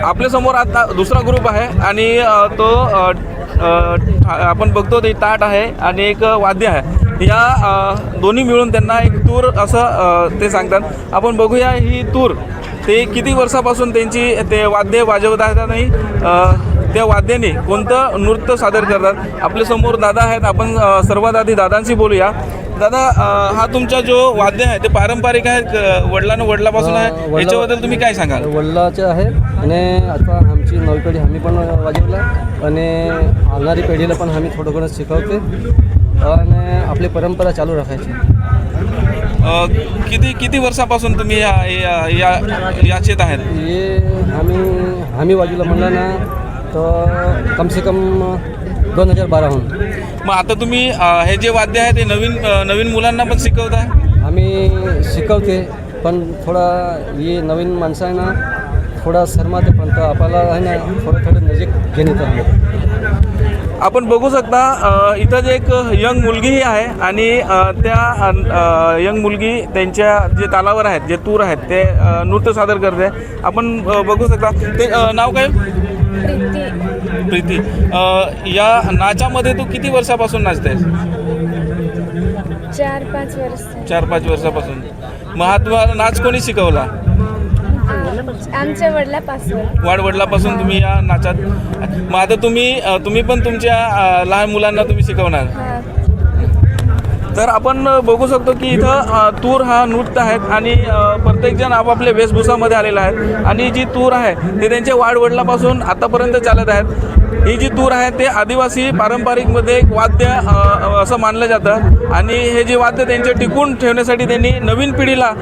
आपल्या समोर आता दुसरा ग्रुप आहे आणि तो आपण बघतो ते ताट आहे आणि एक वाद्य आहे। या दोन्ही मिळून त्यांना एक तूर असं ते सांगतात। आपण बघूया ही तूर ते किती वर्षापासून त्यांची ते वाद्य वाजवत आहेत आणि त्या वाद्याने कोणतं नृत्य सादर करतात। आपल्या समोर दादा आहेत, आपण सर्वात आधी दादांशी बोलूया। दादा, हा तुमचा जो वाद्य आहे ते पारंपरिक आहे, वडिलांपासून आहे, याच्याबद्दल तुम्ही काय सांगाल? वडिलाचे आहे आणि आता आमची नवी पिढी आम्ही पण वाजवला आणि आणणारी पिढीला पण आम्ही थोडं शिकवते आणि आपली परंपरा चालू राखायची। किती वर्षापासून तुम्ही याचेत आहेत? हे आम्ही वाजवला म्हणलं ना तर कम से कम 2012हून। मग आता तुम्ही हे जे वाद्य आहे ते नवीन मुलांना पण शिकवताय? आम्ही शिकवते, पण थोडा हे नवीन माणसं आहे ना थोडा शर्माते, पण तर आपल्याला आहे ना थोडं नजीक घेण्यात आलं। आपण बघू शकता इथं जे एक यंग मुलगीही आहे आणि त्या यंग मुलगी त्यांच्या जे तालावर आहेत, जे तूर आहेत ते नृत्य सादर करते। आपण बघू शकता ते नाव काय? प्रीती। या नाचामध्ये तू किती वर्षापासून नाचतेस? 4-5 वर्ष। 4-5 वर्षापासून। मग हा तुम्हाला नाच कोणी शिकवला? आमच्या वडिलापासून तुम्ही या नाचात। मग आता तुम्ही पण तुमच्या लहान मुलांना तुम्ही शिकवणार? तर आपण बघू शकतो की इथं तूर हा नृत्य आहेत आणि प्रत्येकजण आपापल्या वेशभूषामध्ये आलेला आहेत आणि जी तूर आहे ते त्यांच्या वडिलापासून आतापर्यंत चालत आहेत। ही जी तूर आहे ते आदिवासी पारंपरिकमध्ये एक वाद्य असं मानलं जातं आणि हे जे वाद्य त्यांचे टिकून ठेवण्यासाठी त्यांनी नवीन पिढीला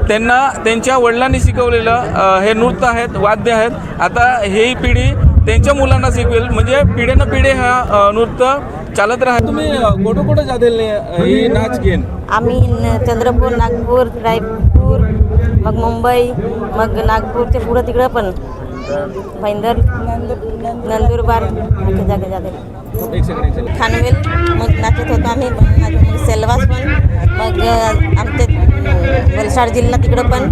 त्यांना त्यांच्या वडिलांनी शिकवलेलं हे नृत्य आहेत, वाद्य आहेत। आता ही पिढी त्यांच्या मुलांना शिकवेल, म्हणजे पिढीनं पिढी हा नृत्य चालत राहा। तुम्ही कुठं जातील ही नाच घेऊन? आम्ही चंद्रपूर, नागपूर, रायपूर, मग मुंबई, मग नागपूरच्या पुढं तिकडं पण भाईंदर, नंदुरबार जागे खानवेल मग नाचत होतो आम्ही। मग सेलवास पण, मग आमचे वलसाड जिल्हा तिकडं पण,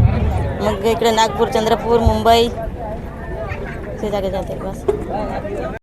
मग इकडे नागपूर, चंद्रपूर, मुंबई ते जागे जाते बस।